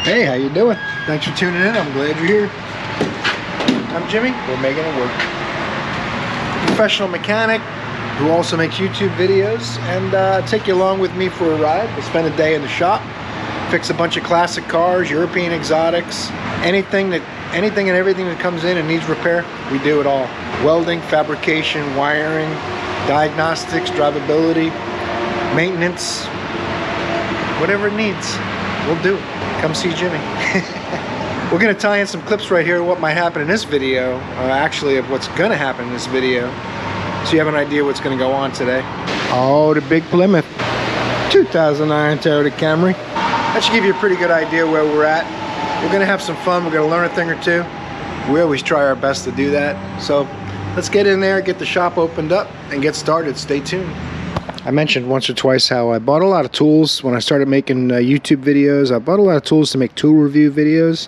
Hey, how you doing? Thanks for tuning in. I'm glad you're here. I'm Jimmy. We're making it work. Professional mechanic who also makes YouTube videos, and take you along with me for a ride. We'll spend a day in the shop, fix a bunch of classic cars, European exotics, anything and everything that comes in and needs repair. We do it all. Welding, fabrication, wiring, diagnostics, drivability, maintenance, whatever it needs, we'll do it. Come see Jimmy. We're going to tie in some clips right here of what might happen in this video, actually of what's going to happen in this video, so you have an idea what's going to go on today. Oh, the big Plymouth 2009 Toyota Camry. That should give you a pretty good idea where we're at. We're going to have some fun. We're going to learn a thing or two. We always try our best to do that. So let's get in there, get the shop opened up, and get started. Stay tuned. I mentioned once or twice how I bought a lot of tools when I started making YouTube videos. I bought a lot of tools to make tool review videos.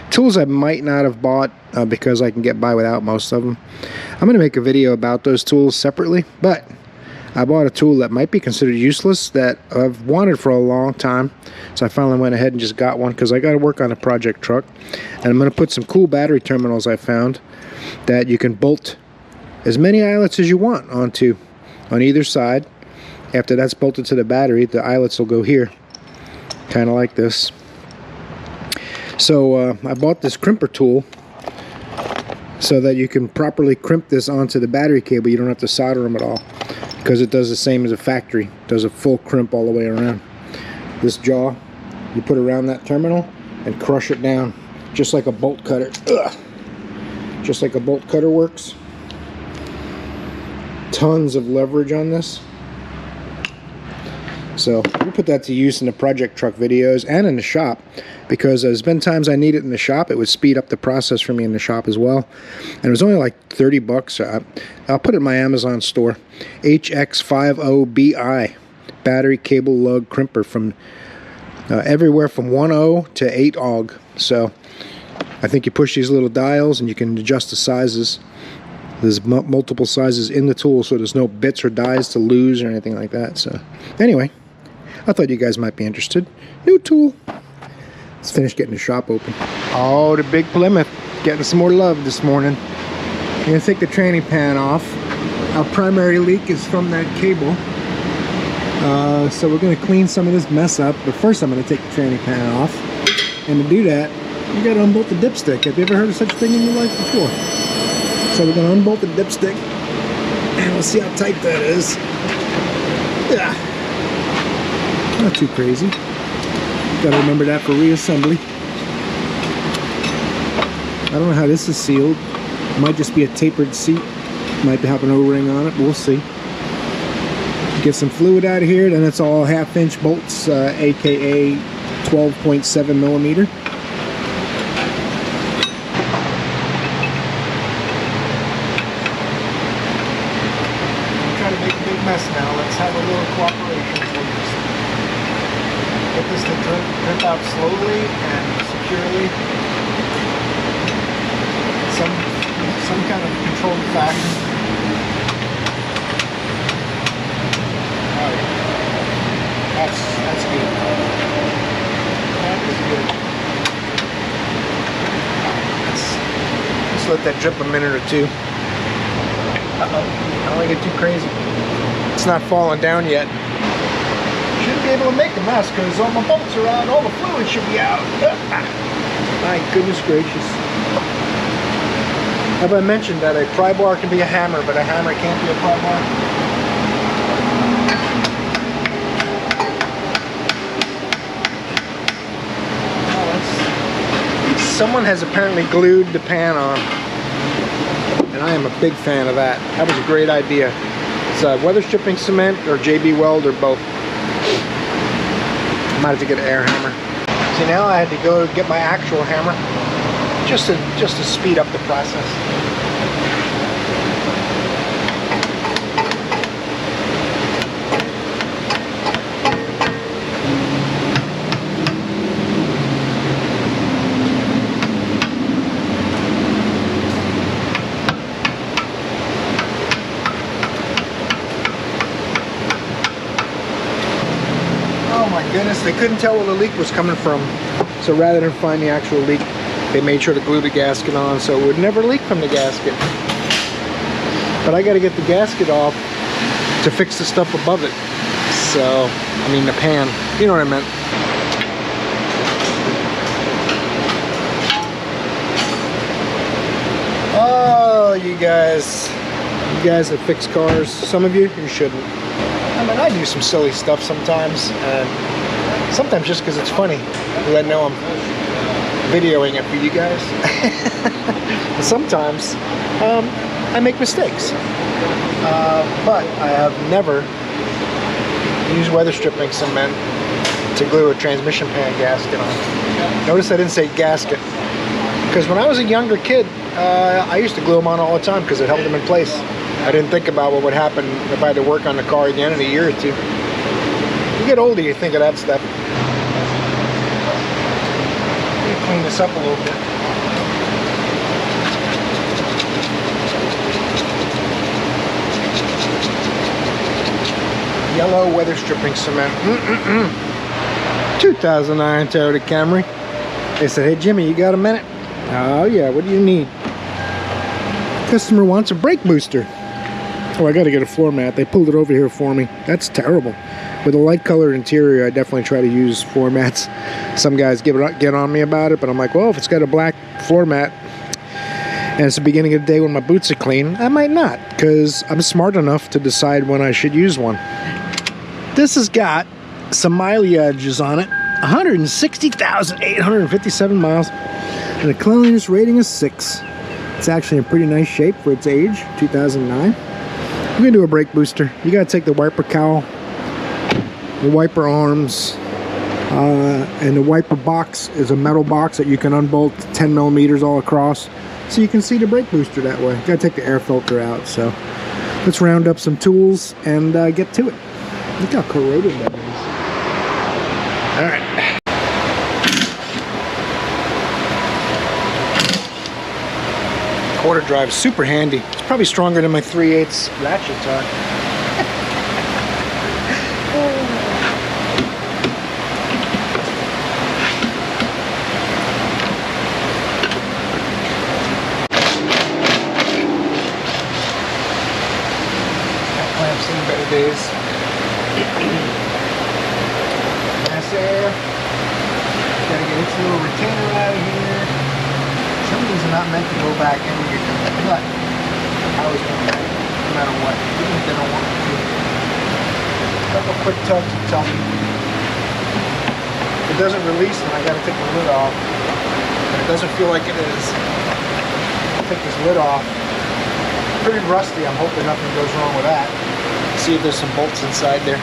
Tools I might not have bought because I can get by without most of them. I'm going to make a video about those tools separately, but I bought a tool that might be considered useless that I've wanted for a long time. So I finally went ahead and just got one because I got to work on a project truck. And I'm going to put some cool battery terminals I found that you can bolt as many eyelets as you want onto on either side. After that's bolted to the battery, the eyelets will go here, kind of like this. So I bought this crimper tool so that you can properly crimp this onto the battery cable. You don't have to solder them at all because it does the same as a factory. It does a full crimp all the way around. This jaw, you put around that terminal and crush it down just like a bolt cutter. Ugh. Just like a bolt cutter works. Tons of leverage on this. So we'll put that to use in the project truck videos and in the shop, because there's been times I need it in the shop. It would speed up the process for me in the shop as well. And it was only like 30 bucks. I'll put it in my Amazon store. HX50BI battery cable lug crimper from everywhere from 1/0 to 8 AUG. So I think you push these little dials and you can adjust the sizes. There's multiple sizes in the tool, so there's no bits or dies to lose or anything like that. So anyway, I thought you guys might be interested. New tool. Let's finish getting the shop open. Oh, the big Plymouth. Getting some more love this morning. I'm going to take the tranny pan off. Our primary leak is from that cable. So we're going to clean some of this mess up. But first I'm going to take the tranny pan off. And to do that, you got to unbolt the dipstick. Have you ever heard of such a thing in your life before? So we're going to unbolt the dipstick. And we'll see how tight that is. Yeah. Not too crazy. Gotta remember that for reassembly. I don't know how this is sealed. It might just be a tapered seat. Might have an O-ring on it, but we'll see. Get some fluid out of here, then it's all 1/2-inch bolts, aka 12.7 millimeter. Try to make a big mess now. Let's have a little cooperation. Get this to drip out slowly and securely. Some kind of controlled fashion. Alright. That's good. That is good. Let's let that drip a minute or two. Uh-oh. I don't want to get too crazy. It's not falling down yet. Shouldn't be able to make a mess because all my bolts are out, all the fluid should be out. My goodness gracious. Have I mentioned that a pry bar can be a hammer, but a hammer can't be a pry bar? Oh, someone has apparently glued the pan on, and I am a big fan of that. That was a great idea. It's weather stripping cement or JB Weld or both. I might have to get an air hammer. See, now I had to go get my actual hammer just to speed up the process. Oh my goodness, they couldn't tell where the leak was coming from. So rather than find the actual leak, they made sure to glue the gasket on so it would never leak from the gasket. But I got to get the gasket off to fix the stuff above it. So, I mean the pan, you know what I meant. Oh, you guys that fix cars, some of you shouldn't. I mean, I do some silly stuff sometimes, and sometimes just because it's funny, because I know I'm videoing it for you guys. Sometimes I make mistakes, but I have never used weather stripping cement to glue a transmission pan gasket on. Notice I didn't say gasket, because when I was a younger kid, I used to glue them on all the time because it held them in place. I didn't think about what would happen if I had to work on the car again in a year or two. You get older, you think of that stuff. Let me clean this up a little bit. Yellow weather stripping cement. 2009 Toyota Camry. They said, hey Jimmy, you got a minute? Oh yeah, what do you need? Customer wants a brake booster. Oh, I gotta get a floor mat. They pulled it over here for me. That's terrible. With a light colored interior, I definitely try to use floor mats. Some guys get on me about it, but I'm like, well, if it's got a black floor mat and it's the beginning of the day when my boots are clean, I might not, because I'm smart enough to decide when I should use one. This has got some mileages on it. 160,857 miles and a cleanliness rating of 6. It's actually in pretty nice shape for its age, 2009. I'm gonna do a brake booster. You gotta take the wiper cowl, the wiper arms, and the wiper box is a metal box that you can unbolt 10 millimeters all across, so you can see the brake booster that way. You gotta take the air filter out. So let's round up some tools and get to it. Look how corroded that is. All right. Quarter drive is super handy. It's probably stronger than my 3/8 ratchet torque. That clamp's seen better days. Mass air. Gotta get its little retainer out of here. Some of these are not meant to go back in here, but I always want that, no matter what, even if they don't want it to. Couple quick tugs and tell me. If it doesn't release, then I gotta take the lid off. And it doesn't feel like it is. Take this lid off. Pretty rusty, I'm hoping nothing goes wrong with that. See if there's some bolts inside there.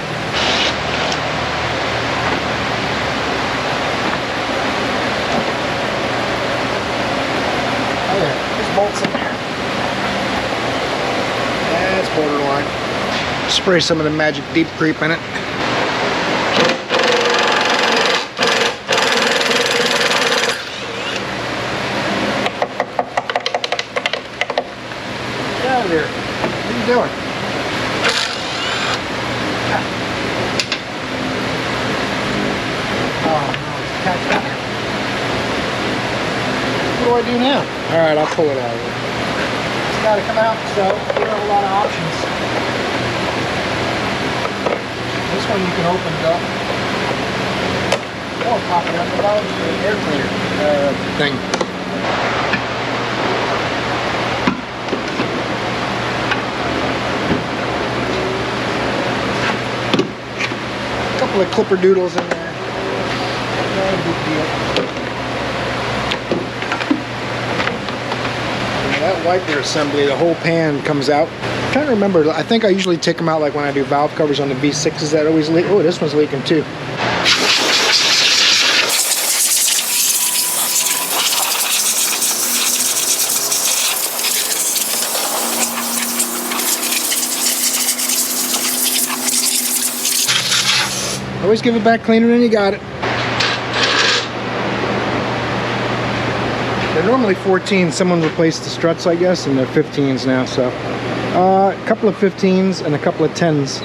There's bolts in there. That's borderline. Spray some of the Magic Deep Creep in it. Get out of there. What are you doing? Oh no, it's attached down here. What do I do now? Alright, I'll pull it out of here. It's got to come out, so we don't have a lot of options. This one you can open it up. Or pop it up without the air cleaner thing. A couple of clipper doodles in there. No big deal. That wiper assembly, the whole pan comes out. I'm trying to remember, I think I usually take them out like when I do valve covers on the V6s that always leak. Oh, this one's leaking too. Always give it back cleaner than you got it. They're normally 14s. Someone replaced the struts, I guess, and they're 15s now. So a couple of 15s and a couple of 10s.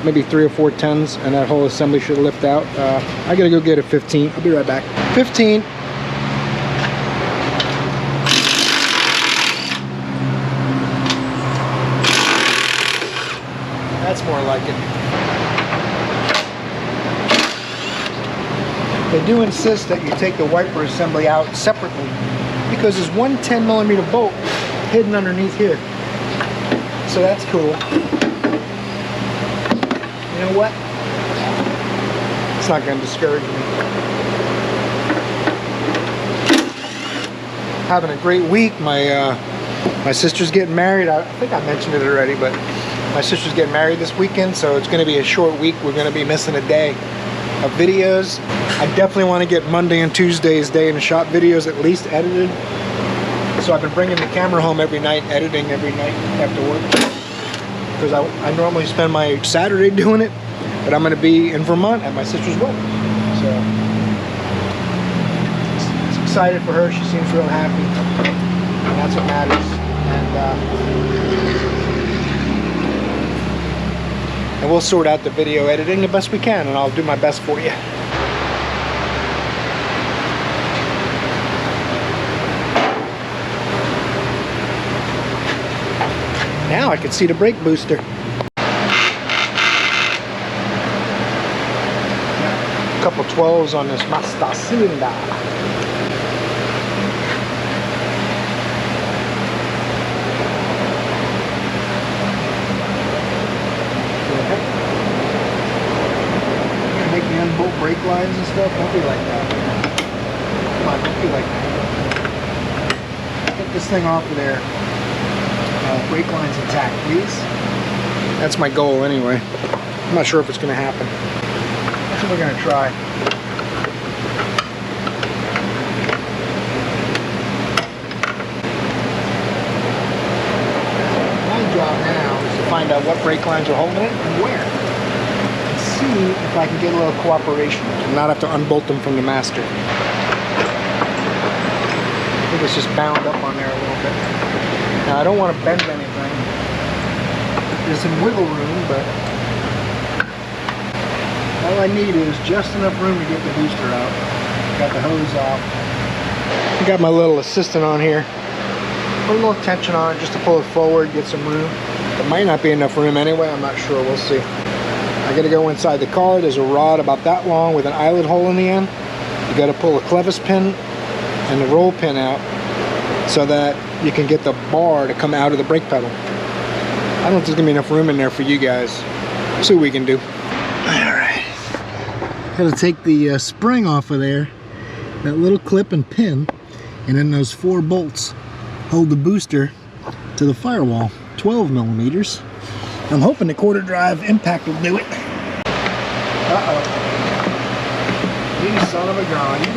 maybe 3 or 4 tons, and that whole assembly should lift out. I gotta go get a 15. I'll be right back. 15. That's more like it. They do insist that you take the wiper assembly out separately because there's one 10mm bolt hidden underneath here. So that's cool. You know what? It's not going to discourage me. Having a great week. My sister's getting married. I think I mentioned it already, but my sister's getting married this weekend, so it's going to be a short week. We're going to be missing a day of videos. I definitely want to get Monday and Tuesday's day in the shop videos at least edited. So I've been bringing the camera home every night, editing every night after work. Because I normally spend my Saturday doing it, but I'm going to be in Vermont at my sister's wedding. So it's excited for her. She seems real happy, and that's what matters. And we'll sort out the video editing the best we can, and I'll do my best for you. Now I can see the brake booster. A couple 12s on this master cylinder. Make me unbolt brake lines and stuff. Don't be like that. Come on, don't be like that. Get this thing off of there. Brake lines intact, please. That's my goal anyway. I'm not sure if it's going to happen. That's what we're going to try. My job now is to find out what brake lines are holding it and where. And see if I can get a little cooperation and not have to unbolt them from the master. I think it's just bound up on there a little bit. Now I don't want to bend anything. There's some wiggle room, but all I need is just enough room to get the booster out. Got the hose off. I got my little assistant on here. Put a little tension on it just to pull it forward, get some room. There might not be enough room anyway, I'm not sure, we'll see. I gotta go inside the car. There's a rod about that long with an eyelet hole in the end. You gotta pull a clevis pin and the roll pin out so that you can get the bar to come out of the brake pedal. I don't know if there's gonna be enough room in there for you guys. See what we can do. Alright. Gotta take the spring off of there. That little clip and pin. And then those 4 bolts hold the booster to the firewall. 12mm. I'm hoping the quarter drive impact will do it. Uh-oh. You son of a gun. You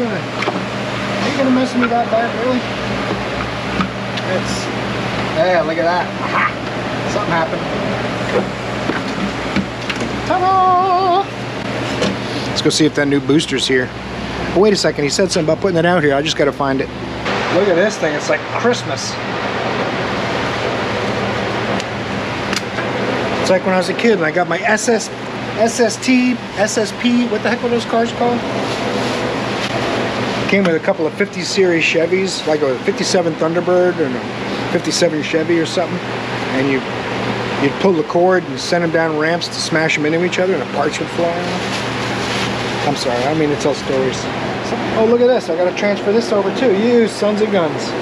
gonna mess with me that bad, really? Yeah, look at that. Aha! Something happened. Ta-da! Let's go see if that new booster's here. Oh, wait a second, he said something about putting it out here. I just gotta find it. Look at this thing, it's like Christmas. It's like when I was a kid and I got my SSP, what the heck were those cars called? Came with a couple of 50 series Chevys, like a 57 Thunderbird and a 57 Chevy or something, and you'd pull the cord and send them down ramps to smash them into each other and the parts would fly off. I'm sorry, I don't mean to tell stories. Oh, look at this, I gotta transfer this over too. You sons of guns.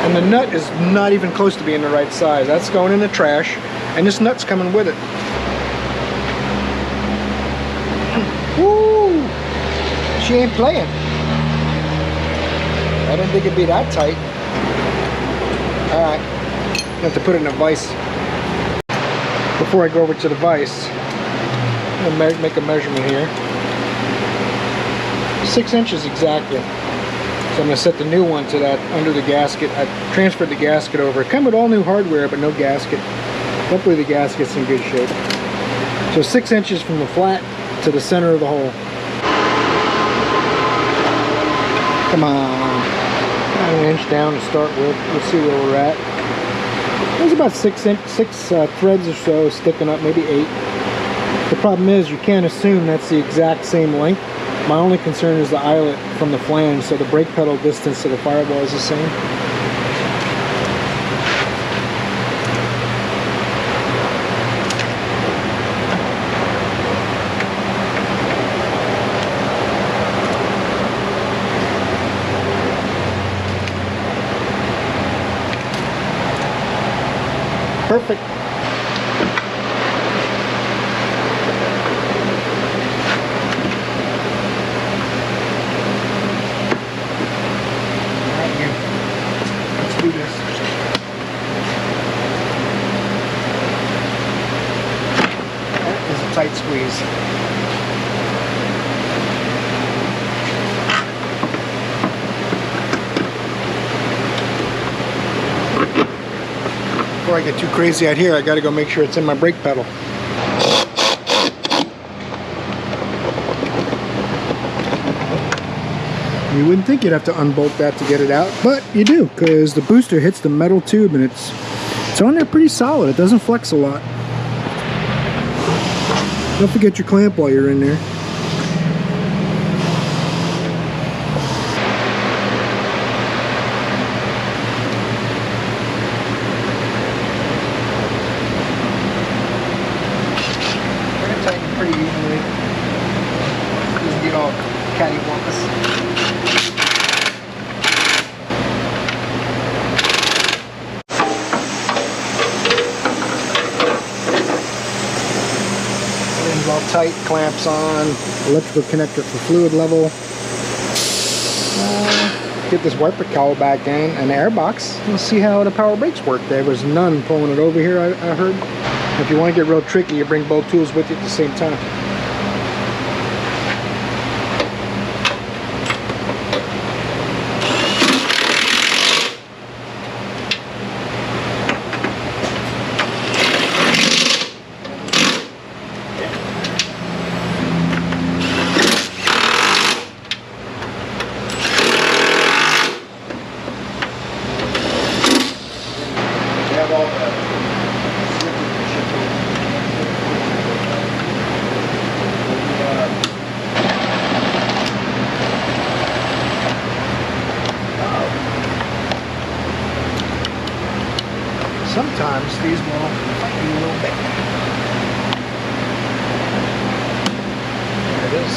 And the nut is not even close to being the right size. That's going in the trash, and this nut's coming with it. Woo! She ain't playing. I didn't think it'd be that tight. Alright, I have to put it in a vise. Before I go over to the vise, I'm going to make a measurement here. 6 inches exactly. So I'm going to set the new one to that under the gasket. I transferred the gasket over. It came with all new hardware, but no gasket. Hopefully the gasket's in good shape. So 6 inches from the flat to the center of the hole. Come on. An inch down to start with. Let's see where we're at. There's about 6 threads or so sticking up, maybe 8. The problem is you can't assume that's the exact same length. My only concern is the eyelet from the flange, so the brake pedal distance to the firewall is the same. Perfect. Let's do this. That is a tight squeeze. Before I get too crazy out here, I gotta go make sure it's in my brake pedal. You wouldn't think you'd have to unbolt that to get it out, but you do, because the booster hits the metal tube and it's on there pretty solid. It doesn't flex a lot. Don't forget your clamp while you're in there. Pretty easily. Doesn't get all cattywampus. Everything's all tight, clamps on, electrical connector for fluid level. Get this wiper cowl back in and the air box. Let's see how the power brakes work. There was none pulling it over here, I heard. If you want to get real tricky, you bring both tools with you at the same time. You have all the sometimes these will fight you a little bit. There it is.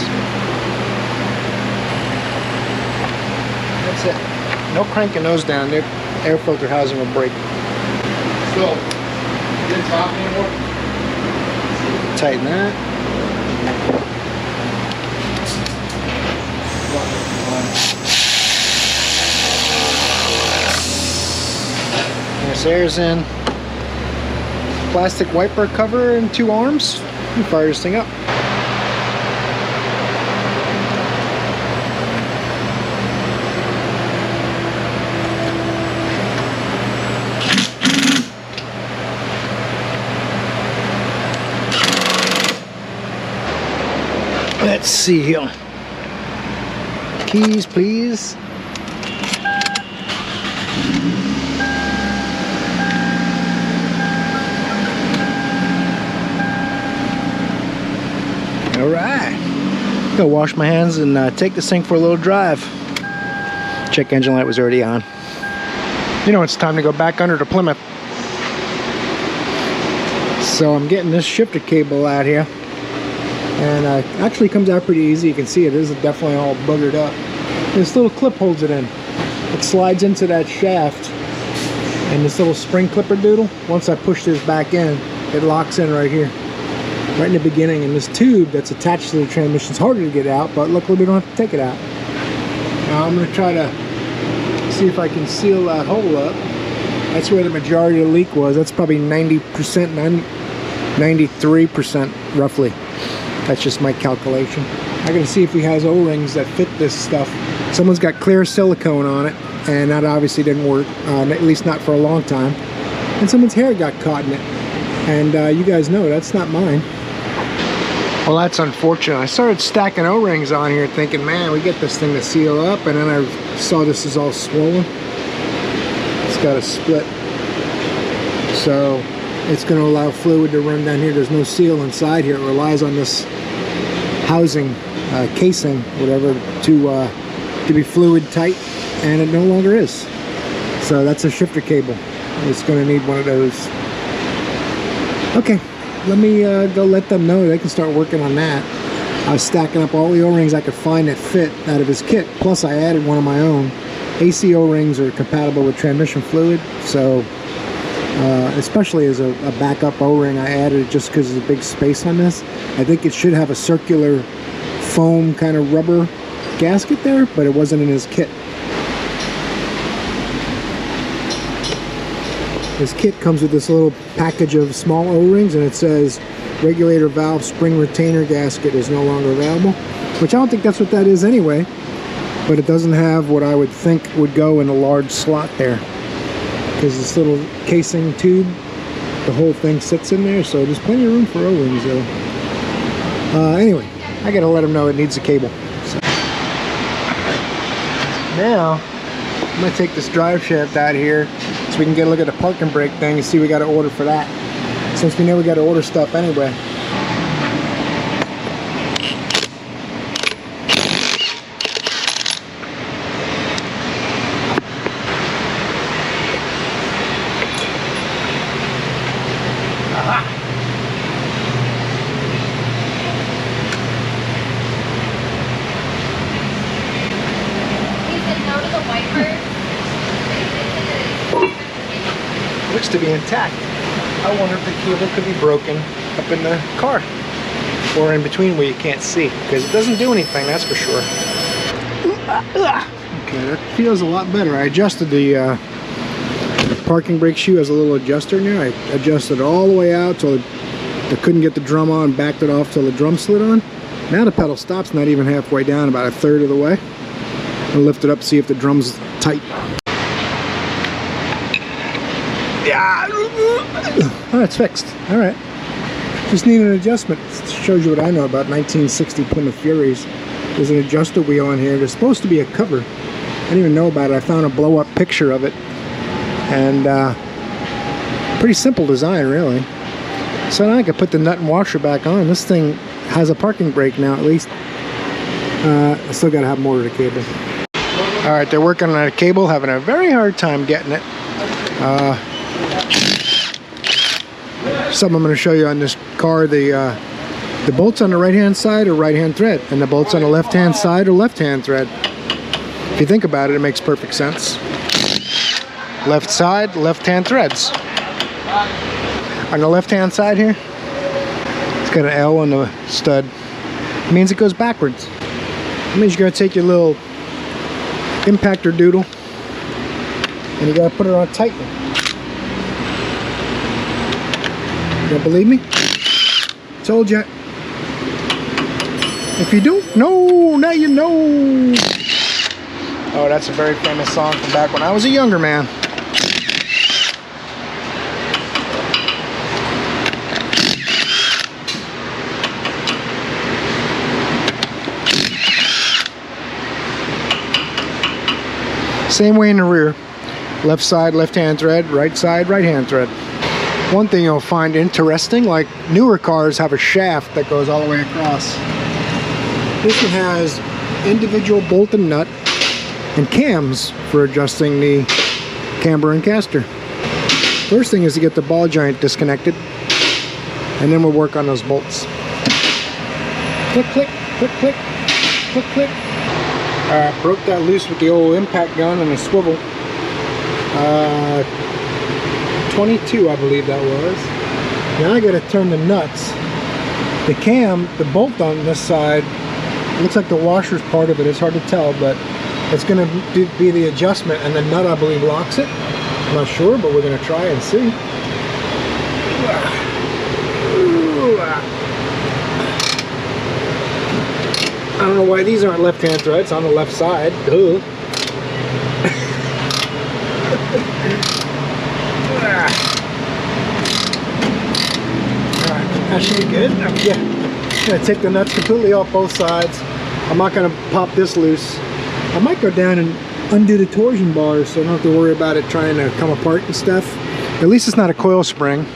That's it. No cranking those down. The air filter housing will break. So, didn't talk anymore? Tighten that. This air's in. Plastic wiper cover and 2 arms. You fire this thing up. Let's see here. Keys, please. All right. Go wash my hands and take this thing for a little drive. Check engine light was already on. You know it's time to go back under to Plymouth. So I'm getting this shifter cable out here. And actually comes out pretty easy. You can see it is definitely all buggered up. This little clip holds it in. It slides into that shaft. And this little spring clipper doodle, once I push this back in, it locks in right here. Right in the beginning. And this tube that's attached to the transmission is harder to get out, but luckily we don't have to take it out. Now I'm going to try to see if I can seal that hole up. That's where the majority of the leak was. That's probably 90%, 93% roughly. That's just my calculation. I gotta see if he has O-rings that fit this stuff. Someone's got clear silicone on it, and that obviously didn't work, at least not for a long time. And someone's hair got caught in it. And you guys know, that's not mine. Well, that's unfortunate. I started stacking O-rings on here thinking, man, we get this thing to seal up, and then I saw this is all swollen. It's got a split. So it's going to allow fluid to run down here. There's no seal inside here. It relies on this housing, casing, whatever, to be fluid tight, and it no longer is. So that's a shifter cable. It's going to need one of those. Okay, let me go let them know they can start working on that. I was stacking up all the O-rings I could find that fit out of his kit. Plus I added one of my own. AC O-rings are compatible with transmission fluid, so especially as a backup O-ring, I added it just because there's a big space on this. I think it should have a circular foam kind of rubber gasket there, but it wasn't in his kit. His kit comes with this little package of small O-rings, and it says regulator valve spring retainer gasket is no longer available, which I don't think that's what that is anyway, but it doesn't have what I would think would go in a large slot there, because this little casing tube, the whole thing sits in there, so there's plenty of room for O-rings though. Anyway, I gotta let him know it needs a cable. So now I'm gonna take this drive shaft out here so we can get a look at the parking brake thing and see we got to order for that, since we know we got to order stuff anyway. Looks to be intact. I wonder if the cable could be broken up in the car or in between where you can't see, because it doesn't do anything, that's for sure. Okay, that feels a lot better. I adjusted the parking brake shoe. Has a little adjuster in there. I adjusted it all the way out till I couldn't get the drum on, backed it off till the drum slid on. Now the pedal stops not even halfway down, about a third of the way. I'll lift it up, see if the drum's tight. Yeah. Oh, it's fixed. All right. Just need an adjustment. It shows you what I know about 1960 Plymouth Furies. There's an adjuster wheel on here. There's supposed to be a cover. I didn't even know about it. I found a blow-up picture of it, and pretty simple design, really. So now I can put the nut and washer back on. This thing has a parking brake now, at least. I still got to have more of the cable. All right, they're working on a cable, having a very hard time getting it. Something I'm going to show you on this car. The bolts on the right-hand side are right-hand thread, and the bolts on the left-hand side are left-hand thread. If you think about it, it makes perfect sense. Left side, left-hand threads. On the left-hand side here, it's got an L on the stud. It means it goes backwards. It means you're going to take your little impactor doodle and you got to put it on tightly. You don't believe me? Told you. If you don't know, now you know. Oh, that's a very famous song from back when I was a younger man. Same way in the rear. Left side, left-hand thread, right side, right-hand thread. One thing you'll find interesting, like newer cars have a shaft that goes all the way across. This one has individual bolt and nut and cams for adjusting the camber and caster. First thing is to get the ball joint disconnected, and then we'll work on those bolts. Click, click, click, click, click, click. Broke that loose with the old impact gun and a swivel. 22, I believe that was. Now I gotta turn the nuts. The cam, the bolt on this side, looks like the washer's part of it. It's hard to tell, but it's gonna be the adjustment, and the nut, I believe, locks it. I'm not sure, but we're gonna try and see. I don't know why these aren't left-hand threads on the left side. Duh. Alright, that should be good. Yeah. I'm gonna take the nuts completely off both sides. I'm not gonna pop this loose. I might go down and undo the torsion bars so I don't have to worry about it trying to come apart and stuff. At least it's not a coil spring.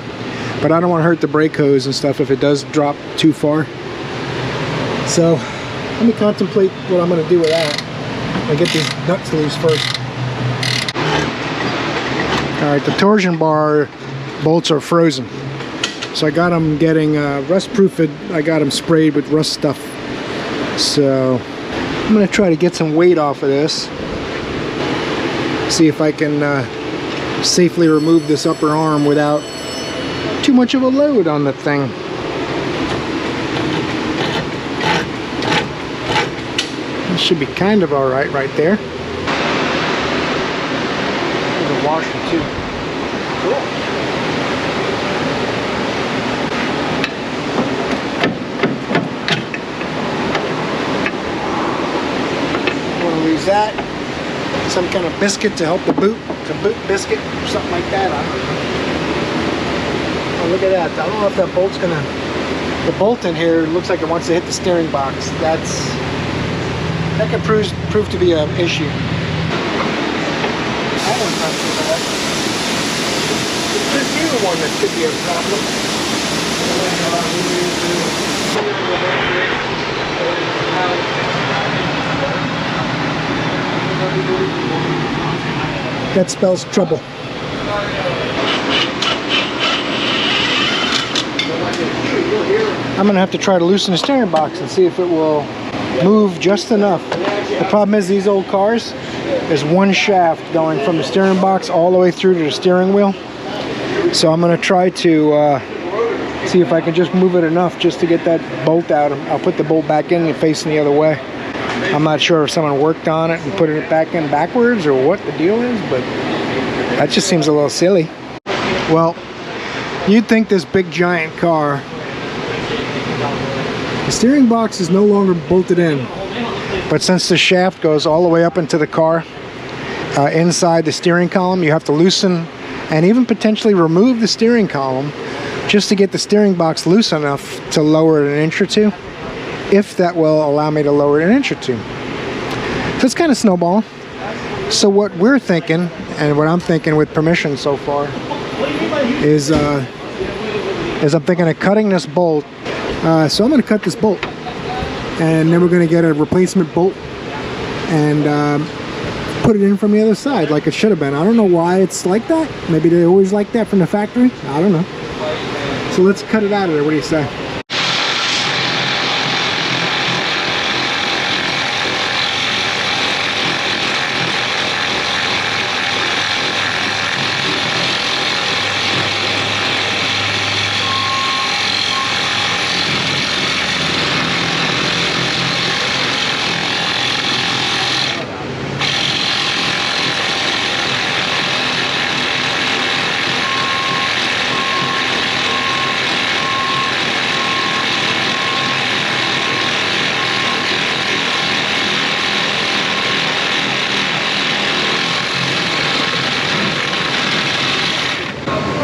but I don't want to hurt the brake hose and stuff if it does drop too far. So let me contemplate what I'm going to do with that. I'll get these nuts loose first. Alright, the torsion bar bolts are frozen. So I got them getting rust proofed. I got them sprayed with rust stuff. So I'm going to try to get some weight off of this. See if I can safely remove this upper arm without too much of a load on the thing. This should be kind of alright right there. There's a washer too. Cool. Want to lose that. Some kind of biscuit to help the boot. It's a boot biscuit or something like that. I don't know. Oh, look at that. I don't know if that bolt's gonna... The bolt in here looks like it wants to hit the steering box. That could prove to be an issue. That one's not too bad. It's this new one that could be a problem. That spells trouble. I'm gonna have to try to loosen the steering box and see if it will move just enough. The problem is these old cars, there's one shaft going from the steering box all the way through to the steering wheel. So I'm gonna try to see if I can just move it enough just to get that bolt out. I'll put the bolt back in and facing the other way. I'm not sure if someone worked on it and put it back in backwards or what the deal is, but that just seems a little silly. Well, you'd think this big giant car, the steering box is no longer bolted in, but since the shaft goes all the way up into the car, inside the steering column, you have to loosen and even potentially remove the steering column just to get the steering box loose enough to lower it an inch or two, if that will allow me to lower it an inch or two. So it's kind of snowballing. So what we're thinking, and what I'm thinking with permission so far, is I'm thinking of cutting this bolt. So I'm going to cut this bolt, and then we're going to get a replacement bolt and put it in from the other side like it should have been. I don't know why it's like that. Maybe they always like that from the factory. I don't know. So let's cut it out of there. What do you say?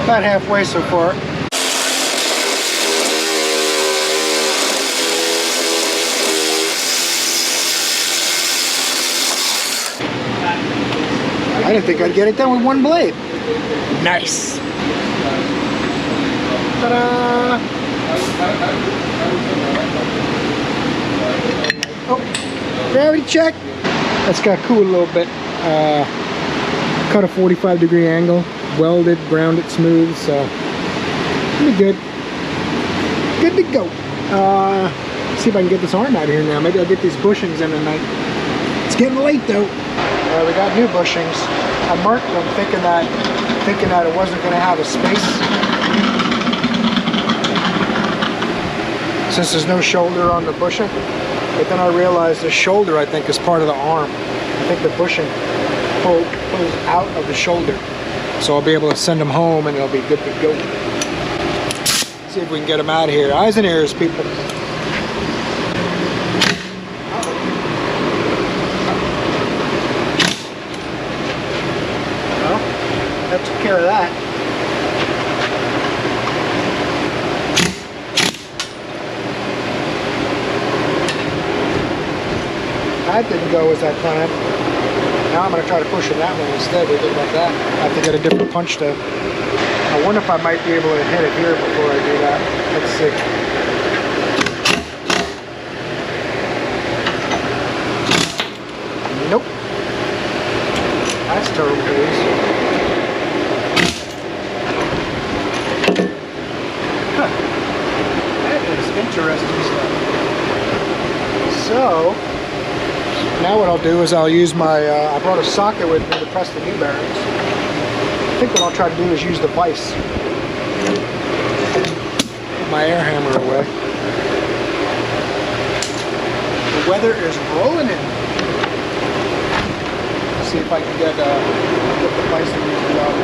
About halfway so far. I didn't think I'd get it done with one blade. Nice. Ta-da! Oh, gravity check. That's got cooled a little bit. Cut a 45-degree angle. Welded, ground it smooth, so it'll be good. Good to go. See if I can get this arm out of here now. Maybe I'll get these bushings in tonight. It's getting late though. We got new bushings. I marked them thinking that it wasn't going to have a space. Since there's no shoulder on the bushing. But then I realized the shoulder, I think, is part of the arm. I think the bushing pulls out of the shoulder. So I'll be able to send them home and it'll be good to go. See if we can get them out of here. Eyes and ears, people. Well, that took care of that. That didn't go as I planned. Now I'm going to try to push it that way instead. We did about that. I have to get a different punch to wonder if I might be able to hit it here before I do that. Let's see. Nope. That's turtle news. Huh. That is interesting stuff. So, now what I'll do is I'll use my, I brought a socket with me to press the new bearings. I think what I'll try to do is use the vise. Put my air hammer away. The weather is rolling in. See if I can get the vise to use the job.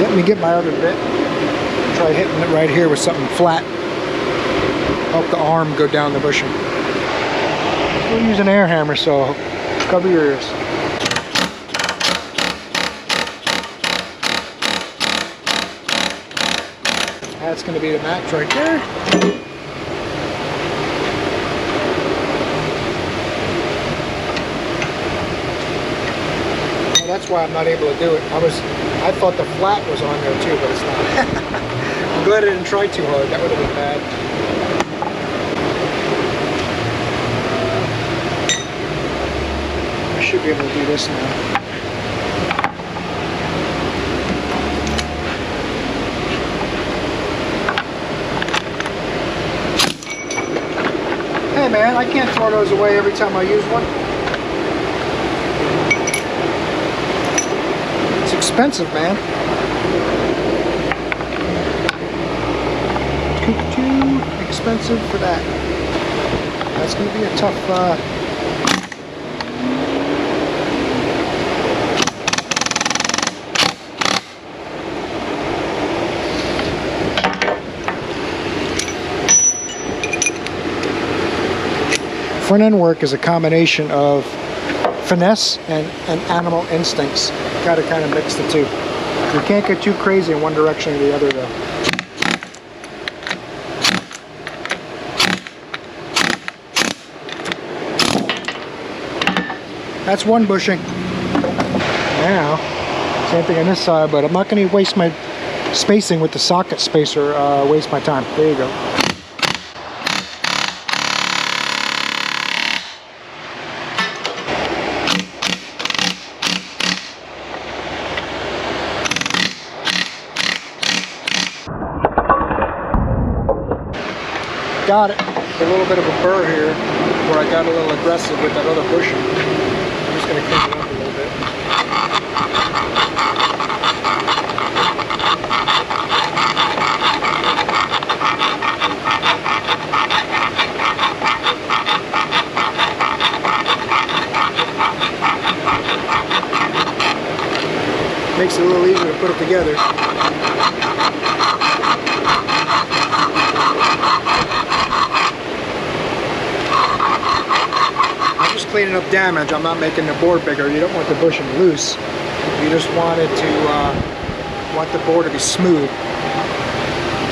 Let me get my other bit. Try hitting it right here with something flat. Help the arm go down the bushing. We'll use an air hammer, so cover your ears. That's going to be the match right there. That's why I'm not able to do it. I thought the flat was on there too, but it's not. I'm glad I didn't try too hard. That would have been bad. I should be able to do this now. Hey man, I can't throw those away every time I use one. Expensive, man. Too expensive for that. That's going to be a tough front end work is a combination of finesse and animal instincts. Got to kind of mix the two. You can't get too crazy in one direction or the other though. That's one bushing. Now, same thing on this side, but I'm not going to waste my spacing with the socket spacer, waste my time. There you go. Got it. A little bit of a burr here where I got a little aggressive with that other bushing. I'm just going to clean it up a little bit. Makes it a little easier to put it together. Cleaning up damage. I'm not making the board bigger. You don't want the bushing loose. You just want it to want the board to be smooth.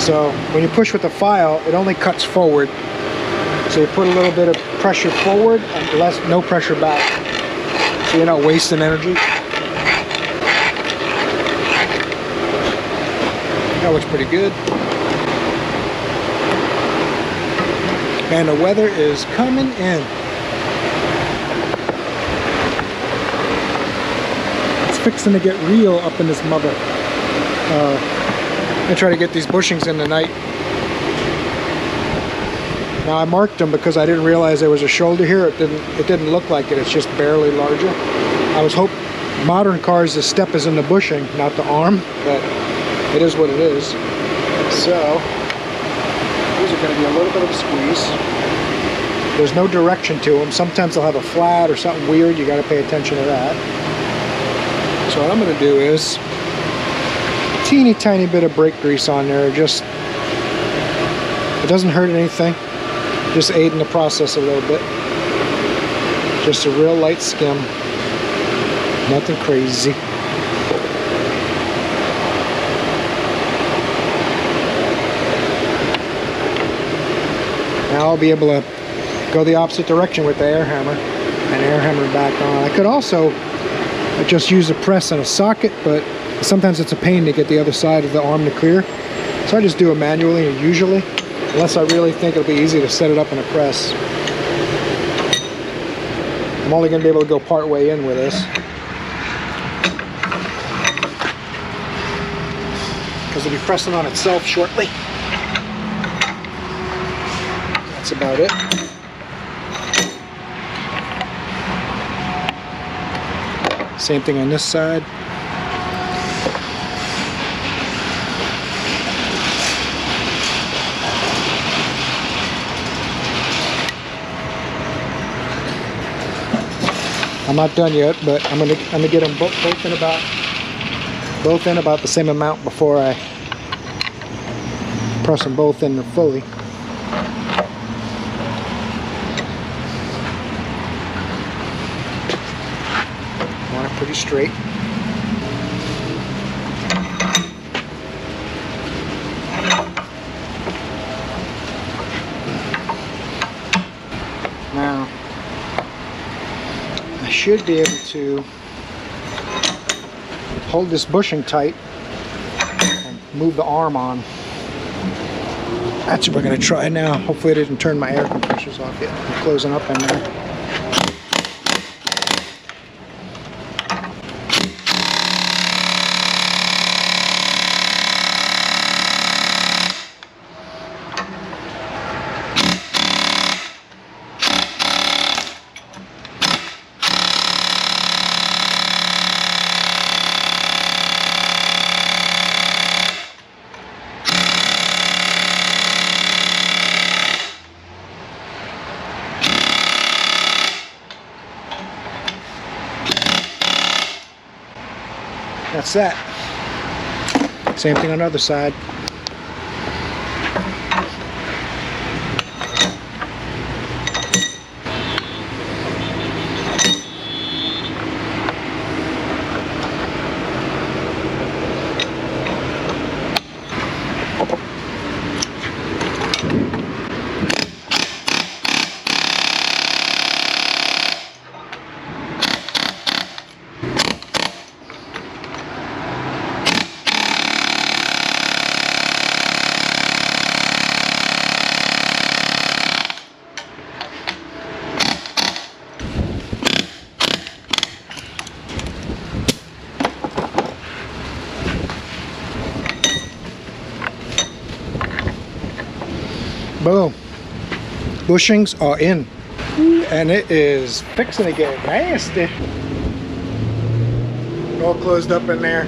So when you push with the file, it only cuts forward. So you put a little bit of pressure forward and no pressure back. So you're not wasting energy. That looks pretty good. And the weather is coming in. Fixing to get real up in this mother. I'm gonna try to get these bushings in tonight. Now I marked them because I didn't realize there was a shoulder here. It didn't look like it. It's just barely larger. I was hoping modern cars the step is in the bushing, not the arm, but it is what it is. So these are going to be a little bit of a squeeze. There's no direction to them. Sometimes they'll have a flat or something weird. You got to pay attention to that. So what I'm going to do is a teeny tiny bit of brake grease on there. Just, it doesn't hurt anything. Just aid in the process a little bit. Just a real light skim. Nothing crazy. Now I'll be able to go the opposite direction with the air hammer and air hammer back on. I could also just use a press and a socket, but sometimes it's a pain to get the other side of the arm to clear. So I just do it manually, usually, unless I really think it'll be easy to set it up in a press. I'm only going to be able to go part way in with this, because it'll be pressing on itself shortly. That's about it. Same thing on this side. I'm not done yet, but I'm gonna get them both in about the same amount before I press them both in fully. Want it pretty straight. Now I should be able to hold this bushing tight and move the arm on. That's what we're going to try now. Hopefully it didn't turn my air compressors off yet. I'm closing up in there. That's that. Same thing on the other side. Boom. Bushings are in. And it is fixing to get nasty. All closed up in there.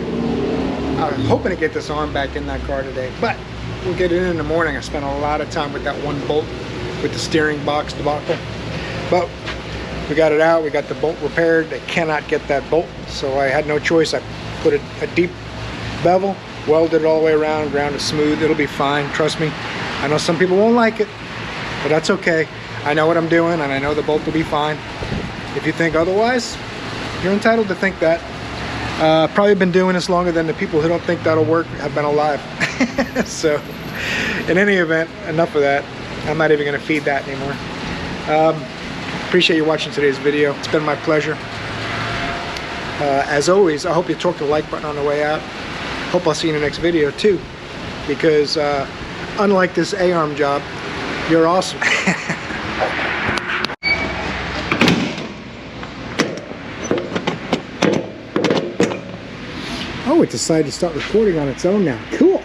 I was hoping to get this arm back in that car today, but we'll get it in the morning. I spent a lot of time with that one bolt with the steering box debacle. But we got it out. We got the bolt repaired. They cannot get that bolt, so I had no choice. I put a deep bevel, welded it all the way around, ground it smooth. It'll be fine, trust me. I know some people won't like it, but that's okay. I know what I'm doing, and I know the bolt will be fine. If you think otherwise, you're entitled to think that. Probably been doing this longer than the people who don't think that'll work have been alive. So, in any event, enough of that. I'm not even going to feed that anymore. Appreciate you watching today's video. It's been my pleasure. As always, I hope you torque the like button on the way out. Hope I'll see you in the next video too, because unlike this A-arm job, you're awesome. Oh, it decided to start recording on its own now. Cool.